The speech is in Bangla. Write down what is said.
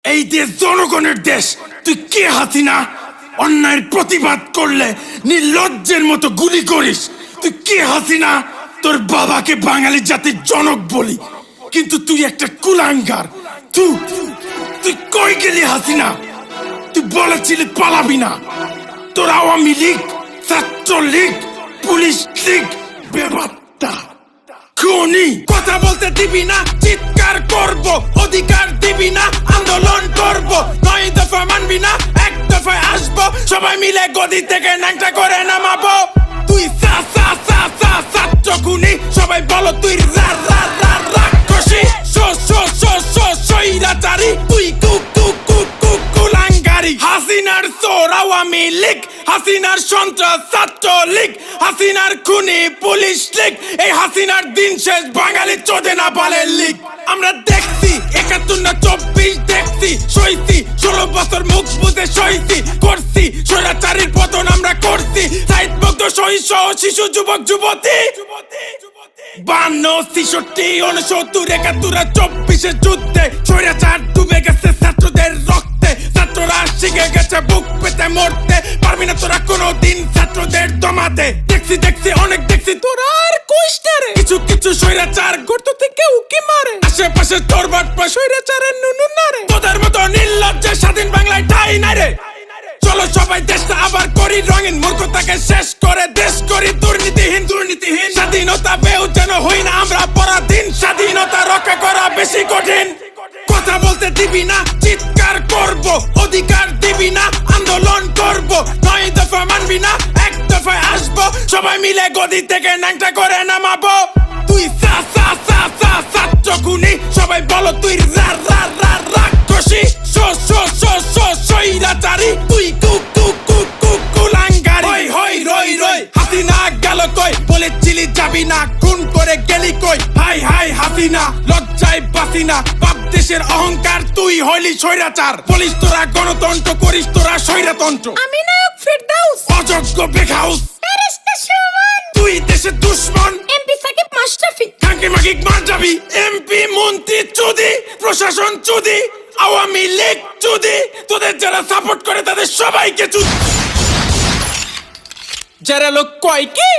এই দেশ জনগণের দেশ। তুই কে হাসিনা? অন্যায়ের প্রতিবাদ করলে নির্লজ্জের মতো গুলি করিস। তুই কে হাসিনা? তোর বাবাকে বাঙালি জাতির জনক বলি, কিন্তু তুই একটা কুলাঙ্গার। তুই কই গেলি হাসিনা? তুই বলেছিলি পালাবি না। তোর আওয়ামী লীগ, ছাত্রলীগ, পুলিশ লীগ বেবাত্তা খুনি। কথা বলতে দিবি না, চিৎকার করব। অধিকার দিবি না, আন্দোলন করব। 9 দফা মানবি না, 1 দফায় আসবো। সবাই মিলে গদি থেকে ন্যাংটা করে নামাবো। তুই ছাত্র খুনি, সবাই বলো তুই রাক্ষসী। স্বৈরাচারী, তুই কুলাঙ্গারি। হাসিনার চোর আওয়ামী লীগ, হাসিনার সন্ত্রাস ছাত্র লীগ, হাসিনার খুনি পুলিশ লীগ। এই হাসিনার দিন শেষ বাঙালি চোদে না বালের লীগ। আমরা দেখছি 71 না 24 দেখছি, সইছি 16 বছর মুখ বুঝে সইছি। করছি স্বৈরাচারীর পতন আমরা করছি। সাইদ মুগ্ধ সহিংস শিশু যুবক যুবতী 52, 63, 69, 71, 24 যুদ্ধে স্বৈরাচার ডুবে গেছে ছাত্রদের রক্তে। ছাত্ররা শিখে গেছে বুক পেতে মরতে। পারবি না তোরা কোনোদিন ছাত্রদের দমাতে। দেখছি অনেক দেখছি, তোরা আর কইস না রে। কিছু স্বৈরাচার গর্ত থেকে উকি মারে। আশেপাশে তোর বাটপা স্বৈরাচারের নুনু না রে। তোদের মতো নির্লজ্জে স্বাধীন বাংলায় ঠাই নাই রে। চলো সবাই দেশটা আবার করি রঙিন, মূর্খতাকে শেষ করে দেশ করি দুর্নীতিহীন। স্বাধীনতা পেও যেন হই না আমরা পরাধীন। স্বাধীনতা রক্ষা করা বেশি কঠিন। কথা বলতে দিবি না, চিৎকার করব। অধিকার দিবি না, আন্দোলন করব। 9 দফা মানবি না, 1 দফায় আসবো। সবাই মিলে গদি থেকে ন্যাংটা করে নামাবো। তুই ছাত্র খুনি, সবাই বলো তুই রাক্ষসী। স্বৈরাচারী, তুই কুলাঙ্গারি। হই রই হাসিনা গেল কই? বলেছিলি যাবি না, খুন করে গেলি কই? হাই হাসিনা, লজ্জায় বাসি না। বাপ দেশের অহংকার, তুই হইলি স্বৈরাচার। বলিস তোরা গণতন্ত্র, করিস তোরা স্বৈরতন্ত্র। আমি নায়ক ফেরদাউস, অযোগ্য বেখাউস, ফেরেশতা সুমন, তুই দেশের দুশ্মন। এমপি সাকিব মাশরাফি, কাকে মাগিক মার যাবি। এমপি মন্ত্রী চুদি, প্রশাসন চুদি, আওয়ামী লীগ চুদি। তোদের যারা সাপোর্ট করে তাদের সবাইকে চুদি। যারা লোক কয় কি